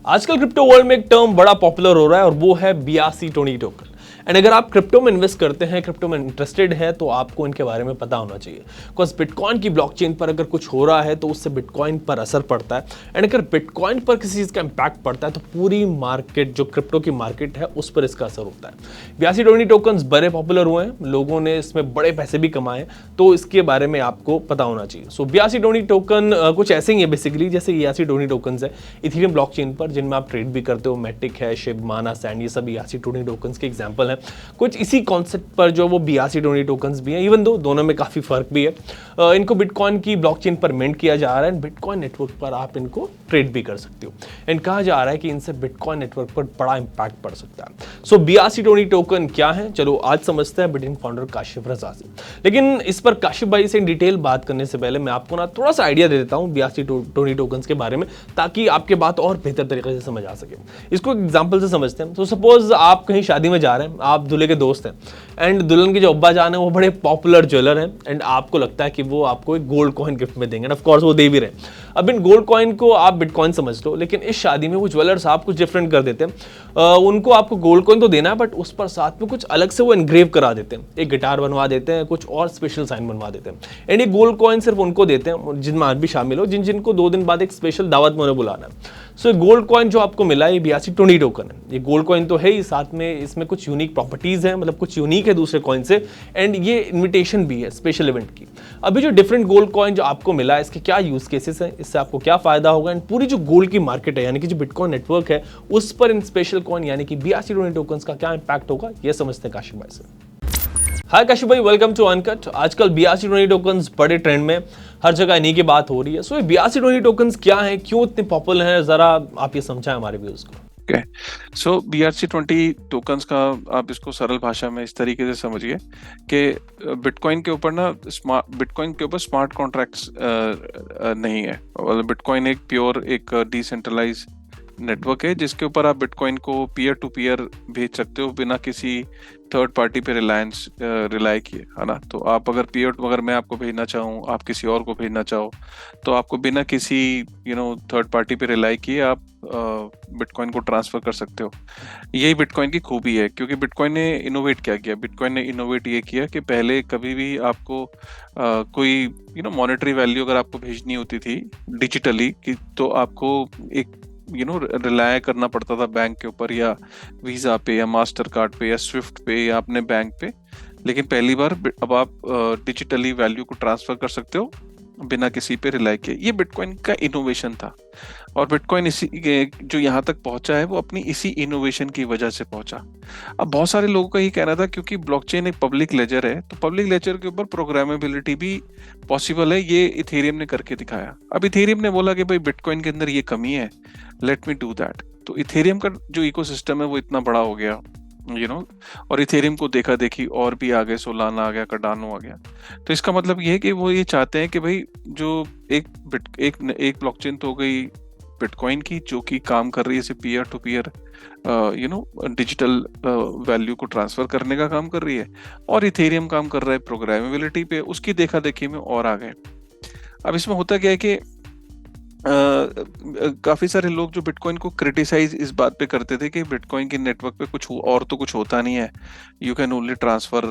आजकल crypto world में एक टर्म बड़ा पॉपुलर हो रहा है और वो है BRC20 टोकन। एंड अगर आप क्रिप्टो में इन्वेस्ट करते हैं, क्रिप्टो में इंटरेस्टेड है, तो आपको इनके बारे में पता होना चाहिए। बिकॉज बिटकॉइन की ब्लॉकचेन पर अगर कुछ हो रहा है तो उससे बिटकॉइन पर असर पड़ता है। एंड अगर बिटकॉइन पर किसी चीज़ का इंपैक्ट पड़ता है तो पूरी मार्केट, जो क्रिप्टो की मार्केट है, उस पर इसका असर होता है। BRC20 टोकन बड़े पॉपुलर हुए हैं, लोगों ने इसमें बड़े पैसे भी कमाए, तो इसके बारे में आपको पता होना चाहिए। सो BRC20 टोकन कुछ ऐसे ही है बेसिकली जैसे ERC20 टोकन है इथेरियम ब्लॉकचेन पर, जिनमें आप ट्रेड भी करते हो। मैटिक है, शिब, माना, सैंड, ये सब ERC20 टोकन के एग्जाम्पल हैं। कुछ इसी कॉन्सेप्ट पर जो वो BRC20 टोकन भी हैं, इवन दो दोनों में काफ़ी फर्क भी है। इनको बिटकॉइन की ब्लॉकचेन पर मिंट किया जा रहा है, बिटकॉइन नेटवर्क पर आप इनको ट्रेड भी कर सकते हो। एंड कहा जा रहा है कि इनसे बिटकॉइन नेटवर्क पर बड़ा इंपैक्ट पड़ सकता है। सो BRC20 टोकन क्या है, चलो आज समझते हैं बिटकॉइन फाउंडर काशिफ रजा से। लेकिन इस पर काशिफ भाई से डिटेल बात करने से पहले मैं आपको ना थोड़ा सा आइडिया दे देता हूँ BRC20 टोकन के बारे में, ताकि आपके बात और बेहतर तरीके से समझ आ सके। इसको एक एग्जाम्पल से समझते हैं। तो सपोज आप कहीं शादी में जा रहे हैं, आप दूल्हे के दोस्त हैं एंड दुल्हन के जो अब्बा जान है वो बड़े पॉपुलर ज्वेलर हैं एंड आपको लगता है कि वो आपको एक गोल्ड कॉइन गिफ्ट में देंगे। ऑफ कोर्स वो दे भी रहे हैं। अब इन गोल्ड कॉइन को आप बिटकॉइन समझ लो, लेकिन इस शादी में वो ज्वेलर साहब कुछ डिफरेंट कर देते हैं। उनको आपको गोल्ड कॉइन तो देना है, बट उस पर साथ में कुछ अलग से वो एनग्रेव करा देते हैं, एक गिटार बनवा देते हैं, कुछ और स्पेशल साइन बनवा देते हैं। एंड ये गोल्ड कॉइन सिर्फ उनको देते हैं जिनमें आप भी शामिल हो, जिनको 2 दिन बाद एक स्पेशल दावत में उन्हें बुलाना है। सो गोल्ड कॉइन जो आपको मिला है, ये BRC20 टोकन है। ये गोल्ड कॉइन तो है ही, साथ में इसमें कुछ यूनिक प्रॉपर्टीज हैं, मतलब कुछ यूनिक है दूसरे कॉइन से। एंड ये इनविटेशन भी है स्पेशल इवेंट की। अभी जो डिफरेंट गोल्ड कॉइन जो आपको मिला है, इसके क्या यूज केसेस हैं, इससे आपको क्या फायदा होगा, एंड पूरी जो गोल्ड की मार्केट है, यानी कि जो बिटकॉइन नेटवर्क है, उस पर इन स्पेशल कॉइन यानी कि BRC20 टोकन का क्या इंपैक्ट होगा, ये समझते हैं काशिफ भाई से। हाय काशिफ भाई, वेलकम टू अनकट। आजकल BRC20 टोकन बड़े ट्रेंड में, हर जगह इन्हीं की बात हो रही है। सो ये BRC20 टोकन क्या है, क्यों इतने पॉपुलर हैं, जरा आप ये समझाएं हमारे व्यूअर्स को। ओके, सो BRC20 टोकन्स का आप इसको सरल भाषा में इस तरीके से समझिए कि बिटकॉइन के ऊपर बिटकॉइन के ऊपर स्मार्ट कॉन्ट्रैक्ट्स नहीं है। बिटकॉइन एक प्योर एक डिसेंट्रलाइज नेटवर्क है जिसके ऊपर आप बिटकॉइन को पीयर टू पीयर भेज सकते हो बिना किसी थर्ड पार्टी पे रिलाय किए, है ना। तो आप अगर मैं आपको भेजना चाहूँ, आप किसी और को भेजना चाहो, तो आपको बिना किसी थर्ड पार्टी पे रिलाय किए आप बिटकॉइन को ट्रांसफर कर सकते हो। यही बिटकॉइन की खूबी है, क्योंकि बिटकॉइन ने इनोवेट क्या किया। बिटकॉइन ने इनोवेट ये किया कि पहले कभी भी आपको कोई मॉनेटरी वैल्यू अगर आपको भेजनी होती थी डिजिटली तो आपको एक रिलाय करना पड़ता था बैंक के ऊपर, या वीजा पे, या मास्टर कार्ड पे, या स्विफ्ट पे, या अपने बैंक पे। लेकिन पहली बार अब आप डिजिटली वैल्यू को ट्रांसफर कर सकते हो बिना किसी पे रिलाय किए। ये बिटकॉइन का इनोवेशन था, और बिटकॉइन इसी जो यहाँ तक पहुंचा है वो अपनी इसी इनोवेशन की वजह से पहुंचा। अब बहुत सारे लोगों का ये कहना था, क्योंकि ब्लॉकचेन एक पब्लिक लेजर है, तो पब्लिक लेजर के ऊपर प्रोग्रामेबिलिटी भी पॉसिबल है। ये इथेरियम ने करके दिखाया। अब इथेरियम ने बोला कि भाई बिटकॉइन के अंदर ये कमी है, लेट मी डू दैट। तो इथेरियम का जो इकोसिस्टम है वो इतना बड़ा हो गया, और इथेरियम को देखा देखी और भी आ गए, सोलाना आ गया, कार्डानो आ गया। तो इसका मतलब ये है कि वो ये चाहते हैं कि भाई जो एक ब्लॉकचेन तो हो गई बिटकॉइन की, जो कि काम कर रही है peer to peer digital value को ट्रांसफर करने का काम कर रही है, और इथेरियम काम कर रहा है प्रोग्रामेबिलिटी पे। उसकी देखा देखी में और आ गए। अब इसमें होता क्या है कि काफी सारे लोग जो बिटकॉइन को क्रिटिसाइज इस बात पे करते थे कि बिटकॉइन के नेटवर्क पे कुछ होता नहीं है, you can only transfer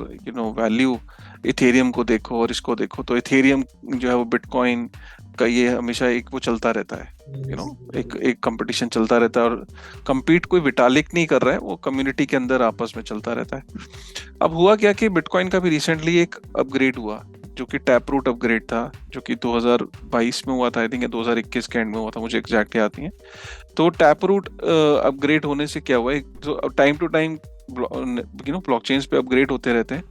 value. Ethereum को देखो और इसको देखो, तो इथेरियम जो है वो बिटकॉइन का ये हमेशा एक वो चलता रहता है, एक कंपटीशन चलता रहता है, और compete कोई विटालिक नहीं कर रहा है, वो कम्युनिटी के अंदर आपस में चलता रहता है। अब हुआ क्या कि बिटकॉइन का भी रिसेंटली एक अपग्रेड हुआ, जो कि टैप रूट अपग्रेड था, जो कि 2022 में हुआ था, आई थिंक 2021 के एंड में हुआ था, मुझे एग्जैक्ट याद नहीं है। तो टैप रूट अपग्रेड होने से क्या हुआ, टाइम टू टाइम ब्लॉकचेन्स पे अपग्रेड होते रहते हैं।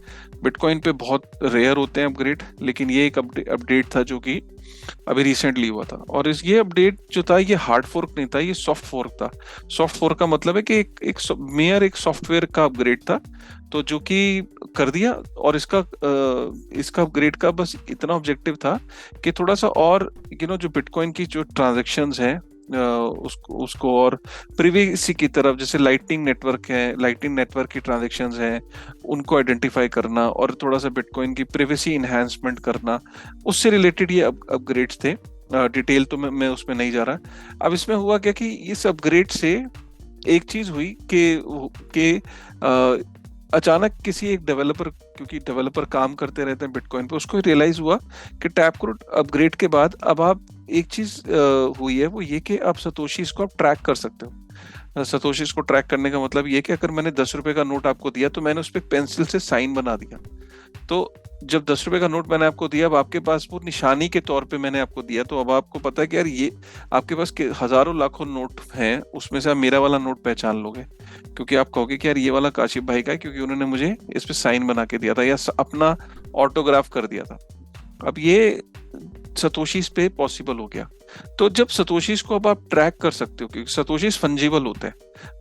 बिटकॉइन पे बहुत रेयर होते हैं अपग्रेड, लेकिन ये एक अपडेट था जो कि अभी रिसेंटली हुआ था। और ये अपडेट जो था, ये हार्ड फोर्क नहीं था, ये सॉफ्ट फोर्क था। सॉफ्ट फोर्क का मतलब है कि एक सॉफ्टवेयर का अपग्रेड था, तो जो कि कर दिया। और इसका अपग्रेड का बस इतना ऑब्जेक्टिव था कि थोड़ा सा और जो बिटकॉइन की जो ट्रांजैक्शंस हैं उसको और प्रिवेसी की तरफ, जैसे लाइटनिंग नेटवर्क की ट्रांजैक्शंस हैं, उनको आइडेंटिफाई करना, और थोड़ा सा बिटकॉइन की प्रिवेसी इन्हांसमेंट करना, उससे रिलेटेड ये अपग्रेड्स थे। डिटेल तो मैं उसमें नहीं जा रहा। अब इसमें हुआ क्या कि इस अपग्रेड से एक चीज हुई कि अचानक किसी एक डेवलपर, क्योंकि डेवलपर काम करते रहते हैं बिटकॉइन पे, उसको रियलाइज हुआ कि टैपरूट अपग्रेड के बाद अब आप एक चीज हुई है, वो ये कि आप सतोशीज को आप ट्रैक कर सकते हो। सतोशीज को ट्रैक करने का मतलब ये कि अगर मैंने 10 रुपए का नोट आपको दिया तो मैंने उस पर पेंसिल से साइन बना दिया, तो जब 10 रुपए का नोट मैंने आपको दिया, अब आपके पास वो निशानी के तौर पे मैंने आपको दिया, तो अब आपको पता है कि यार ये आपके पास हजारों लाखों नोट हैं, उसमें से आप मेरा वाला नोट पहचान लोगे, क्योंकि आप कहोगे कि यार ये वाला काशिफ भाई का है, क्योंकि उन्होंने मुझे इस पे साइन बना के दिया था या अपना ऑटोग्राफ कर दिया था। अब ये सतोशीज पे पॉसिबल हो गया। तो जब सतोशीज को अब आप ट्रैक कर सकते हो, क्योंकि सतोशीज फंजिबल होते हैं,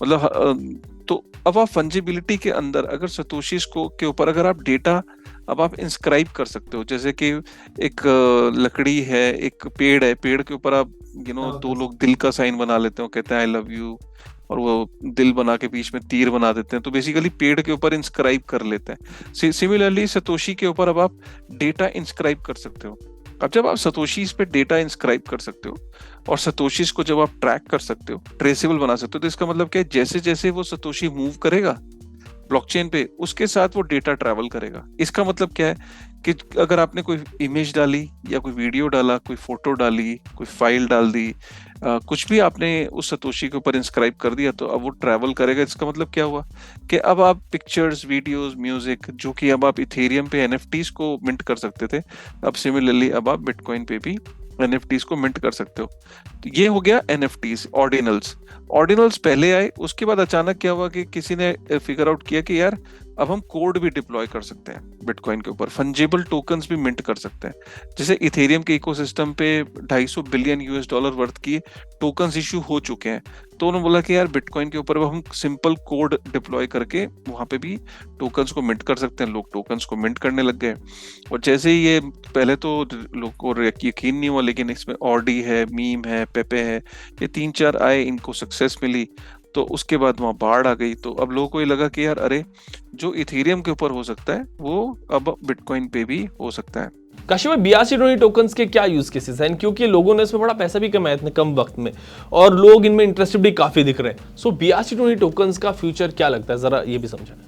मतलब तो अब आप फंजिबिलिटी के अंदर अगर सतोशीज को के ऊपर अगर आप डेटा अब आप इंस्क्राइब कर सकते हो, जैसे कि एक लकड़ी है, एक पेड़ है, पेड़ के ऊपर आप दो लोग दिल का साइन बना लेते हो, कहते हैं आई लव यू, और वो दिल बना के बीच में तीर बना देते हैं, तो बेसिकली पेड़ के ऊपर इंस्क्राइब कर लेते हैं। सिमिलरली सतोशी के ऊपर अब आप डेटा इंस्क्राइब कर सकते हो। अब जब आप सतोशीज पे डेटा इंस्क्राइब कर सकते हो और सतोशीज को जब आप ट्रैक कर सकते हो, ट्रेसेबल बना सकते हो, तो इसका मतलब क्या है, जैसे जैसे वो सतोशी मूव करेगा ब्लॉकचेन पे, उसके साथ वो डेटा ट्रैवल करेगा। इसका मतलब क्या है कि अगर आपने कोई इमेज डाली या कोई वीडियो डाला, कोई फोटो डाली, कोई फाइल डाल दी, कुछ भी आपने उस सतोशी के ऊपर इंस्क्राइब कर दिया, तो अब वो ट्रैवल करेगा। इसका मतलब क्या हुआ कि अब आप पिक्चर्स, वीडियोस, म्यूजिक, जो कि अब आप इथेरियम पे एनएफटीज को मिंट कर सकते थे, अब सिमिलरली अब आप बिटकॉइन पे भी एनएफटीज को मिंट कर सकते हो। तो ये हो गया एनएफटीज, ऑर्डिनल्स पहले आए, उसके बाद अचानक क्या हुआ कि किसी ने फिगर आउट किया कि यार अब हम कोड भी डिप्लॉय कर सकते हैं बिटकॉइन के ऊपर, फंजिबल टोकन्स भी मिंट कर सकते हैं। जैसे इथेरियम के इकोसिस्टम पे 250 बिलियन US$ वर्थ की टोकन्स इशू हो चुके हैं, तो उन्होंने बोला कि यार बिटकॉइन के ऊपर हम सिंपल कोड डिप्लॉय करके वहां पे भी टोकन्स को मिंट कर सकते हैं। लोग टोकन्स को मिंट करने लग गए, और जैसे ही ये पहले तो लोग को यकीन नहीं हुआ, लेकिन इसमें ऑडी है, मीम है, पेपे है, ये 3-4 आए, इनको सक्सेस मिली, तो उसके बाद वहां बाढ़ आ गई। तो अब लोगों को ये लगा कि यार अरे जो इथेरियम के ऊपर हो सकता है वो अब बिटकॉइन पे भी हो सकता है। काशिफ भाई, BRC20 टोकन्स के क्या यूज केसेस हैं, क्योंकि लोगों ने इसमें बड़ा पैसा भी कमाया इतने कम वक्त में और लोग इनमें इंटरेस्टेड भी काफी दिख रहे हैं। सो BRC20 टोकन्स का फ्यूचर क्या लगता है, जरा ये भी समझाएं।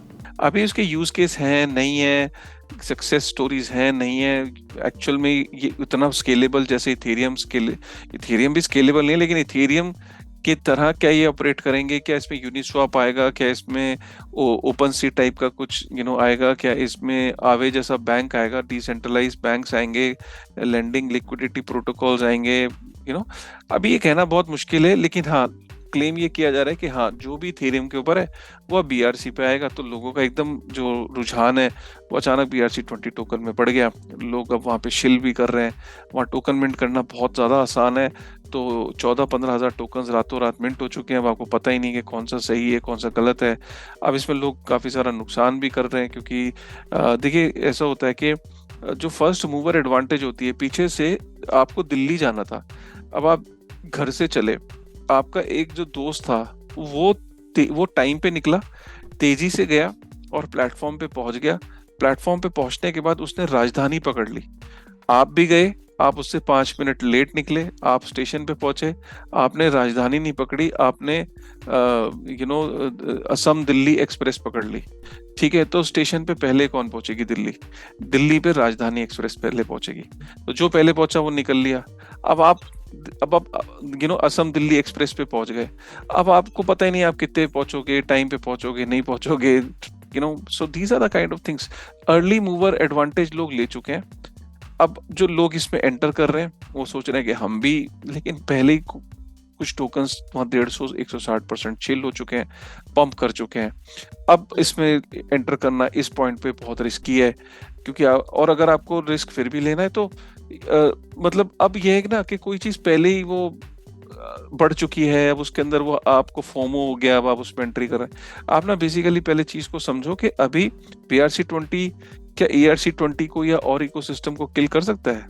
अभी उसके यूज केस हैं नहीं है, सक्सेस स्टोरीज हैं नहीं है, एक्चुअल में ये इतना स्केलेबल जैसे इथेरियम भी स्केलेबल नहीं है, लेकिन इथेरियम की तरह क्या ये ऑपरेट करेंगे, क्या इसमें यूनिस्वैप आएगा, क्या इसमें ओपन सी टाइप का कुछ आएगा, क्या इसमें आवे जैसा बैंक आएगा, डिसेंट्रलाइज बैंक्स आएंगे, लेंडिंग लिक्विडिटी प्रोटोकॉल्स आएंगे, अभी ये कहना बहुत मुश्किल है। लेकिन हाँ, क्लेम ये किया जा रहा है कि हाँ जो भी इथेरियम के ऊपर है वो BRC पे आएगा, तो लोगों का एकदम जो रुझान है वो अचानक BRC20 टोकन में बढ़ गया। लोग अब वहाँ पे शिल भी कर रहे हैं, वहाँ टोकन मिंट करना बहुत ज़्यादा आसान है, तो 14-15 हज़ार टोकन रातों रात मिंट हो चुके हैं। अब आपको पता ही नहीं कि कौन सा सही है कौन सा गलत है। अब इसमें लोग काफ़ी सारा नुकसान भी कर रहे हैं, क्योंकि देखिए ऐसा होता है कि जो फर्स्ट मूवर एडवांटेज होती है, पीछे से आपको दिल्ली जाना था, अब आप घर से चले, आपका एक जो दोस्त था वो टाइम पे निकला, तेजी से गया और प्लेटफॉर्म पे पहुंच गया। प्लेटफॉर्म पे पहुंचने के बाद उसने राजधानी पकड़ ली, आप भी गए, आप उससे 5 मिनट लेट निकले, आप स्टेशन पे पहुंचे, आपने राजधानी नहीं पकड़ी, आपने असम दिल्ली एक्सप्रेस पकड़ ली। ठीक है, तो स्टेशन पे पहले कौन पहुंचेगी? दिल्ली पे राजधानी एक्सप्रेस पहले पहुंचेगी, तो जो पहले पहुंचा वो निकल लिया। अब आप असम दिल्ली एक्सप्रेस पे पहुंच गए, अब आपको पता ही नहीं आप कितने पहुंचोगे, टाइम पे पहुंचोगे नहीं पहुंचोगे, so these are the kind of things. Early mover advantage लोग ले चुके हैं। अब जो लोग इसमें एंटर कर रहे हैं वो सोच रहे हैं कि हम भी, लेकिन पहले ही कुछ टोकन्स वहाँ 150-160% चिल हो चुके हैं, पंप कर चुके हैं। अब इसमें एंटर करना इस पॉइंट पे बहुत रिस्की है, क्योंकि और अगर आपको रिस्क फिर भी लेना है तो मतलब अब यह है ना कि कोई चीज पहले ही वो बढ़ चुकी है, अब उसके अंदर वो आपको फोमो हो गया, अब आप उसमें एंट्री कर रहे हैं। आप ना बेसिकली पहले चीज को समझो कि अभी BRC20 क्या ERC20 को या और इकोसिस्टम को किल कर सकता है?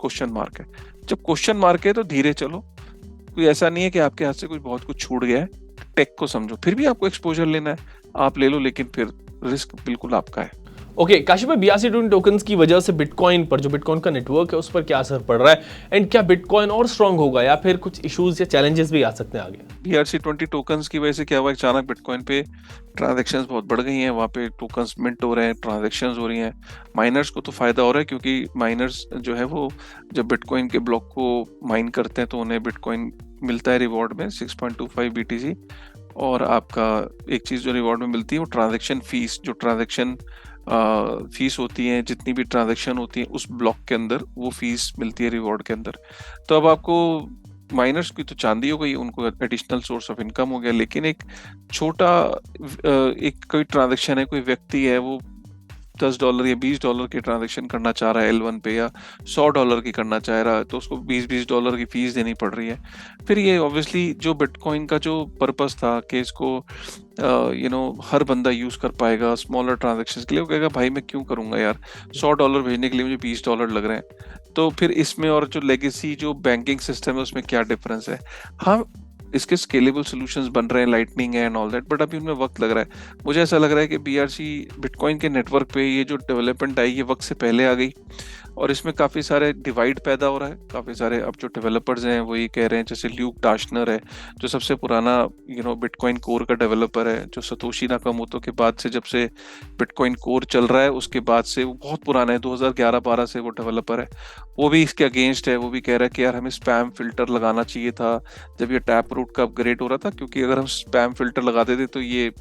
क्वेश्चन मार्क है। जब क्वेश्चन मार्क है तो धीरे चलो, कोई ऐसा नहीं है कि आपके हाथ से कुछ बहुत कुछ छूट गया है। टेक को समझो, फिर भी आपको एक्सपोजर लेना है आप ले लो, लेकिन फिर रिस्क बिल्कुल आपका है। ओके काशिफ भाई, BRC20 टोकन्स की वजह से बिटकॉइन पर, जो बिटकॉइन का नेटवर्क है, उस पर क्या असर पड़ रहा है, एंड क्या बिटकॉइन और स्ट्रांग होगा या फिर कुछ इश्यूज या चैलेंजेस भी आ सकते हैं आगे? BRC20 टोकन्स की वजह से क्या हुआ, अचानक बिटकॉइन पे ट्रांजैक्शंस बहुत बढ़ गई हैं, वहाँ पे टोकन्स मिंट हो रहे हैं, ट्रांजैक्शंस हो रही हैं। माइनर्स को तो फायदा हो रहा है क्योंकि माइनर्स जो है वो जब बिटकॉइन के ब्लॉक को माइन करते हैं तो उन्हें बिटकॉइन मिलता है रिवॉर्ड में 6.25 BTC। और आपका एक चीज़ जो रिवॉर्ड में मिलती है वो ट्रांजैक्शन फीस, जो ट्रांजैक्शन फीस होती है, जितनी भी ट्रांजैक्शन होती है उस ब्लॉक के अंदर वो फीस मिलती है रिवॉर्ड के अंदर। तो अब आपको माइनर्स की तो चांदी हो गई, उनको एडिशनल सोर्स ऑफ इनकम हो गया, लेकिन एक छोटा एक कोई ट्रांजैक्शन है, कोई व्यक्ति है वो $10 या $20 की ट्रांजैक्शन करना चाह रहा है L1 पे, या $100 की करना चाह रहा है, तो उसको $20 की फीस देनी पड़ रही है। फिर ये ऑब्वियसली जो बिटकॉइन का जो पर्पस था कि इसको हर बंदा यूज कर पाएगा स्मॉलर ट्रांजैक्शंस के लिए, वो कहेगा भाई मैं क्यों करूंगा यार, $100 भेजने के लिए मुझे $20 लग रहे हैं। तो फिर इसमें और जो लेगेसी जो बैंकिंग सिस्टम है उसमें क्या डिफरेंस है। हाँ, इसके स्केलेबल सॉल्यूशंस बन रहे हैं, लाइटनिंग है एंड ऑल दैट, बट अभी उनमें वक्त लग रहा है। मुझे ऐसा लग रहा है कि BRC बिटकॉइन के नेटवर्क पे ये जो डेवलपमेंट आई ये वक्त से पहले आ गई, और इसमें काफ़ी सारे डिवाइड पैदा हो रहा है। काफ़ी सारे अब जो डेवलपर्स हैं वो ये कह रहे हैं, जैसे ल्यूक डाशनर है जो सबसे पुराना बिटकॉइन कोर का डेवलपर है, जो सतोशी नाकामोटो के बाद से, जब से बिटकॉइन कोर चल रहा है उसके बाद से वो बहुत पुराना है, 2011-12 से वो डेवलपर है। वो भी इसके अगेंस्ट है, वो भी कह रहा है कि यार हमें स्पैम फिल्टर लगाना चाहिए था जब ये टैप रूट का अपग्रेड हो रहा था, क्योंकि अगर हम स्पैम फिल्टर लगा देते तो ये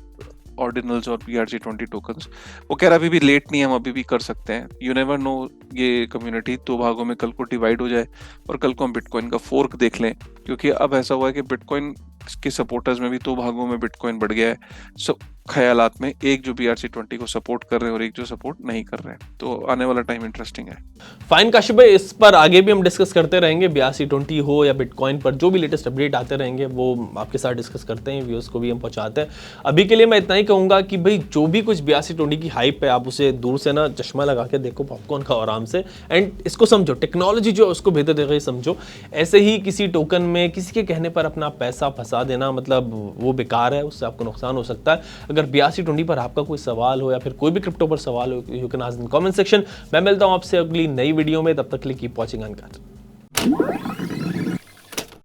ऑर्डिनल्स और BRC20 टोकन्स, वो कह रहा अभी भी लेट नहीं है, हम अभी भी कर सकते हैं। यू नेवर नो, ये कम्युनिटी 2 भागों में कल को डिवाइड हो जाए और कल को हम बिटकॉइन का फोर्क देख लें, क्योंकि अब ऐसा हुआ है कि बिटकॉइन के सपोर्टर्स में भी 2 भागों में बिटकॉइन बढ़ गया है। सो ख्यालात में एक जो BRC20 को सपोर्ट कर रहे हैं और एक जो सपोर्ट नहीं कर रहे हैं, तो आने वाला टाइम इंटरेस्टिंग है। फाइन काशिफ भाई, इस पर आगे भी हम डिस्कस करते रहेंगे, BRC20 हो या बिटकॉइन पर जो भी लेटेस्ट अपडेट आते रहेंगे वो आपके साथ डिस्कस करते हैं, व्यूअर्स को भी हम पहुंचाते हैं। अभी के लिए मैं इतना ही कहूंगा कि भाई जो भी कुछ BRC20 की हाइप है, आप उसे दूर से ना चश्मा लगा के देखो, पॉपकॉर्न खाओ आराम से, एंड इसको समझो, टेक्नोलॉजी जो है उसको बेहतर तरीके से समझो। ऐसे ही किसी टोकन में किसी के कहने पर अपना पैसा फंसा देना, मतलब वो बेकार है, उससे आपको नुकसान हो सकता है। अगर BRC20 पर आपका कोई सवाल हो या फिर कोई भी क्रिप्टो पर सवाल हो, you can ask in comment section. मैं मिलता हूं आपसे अगली नई वीडियो में, तब तक के लिए कीप वॉचिंग अनकट।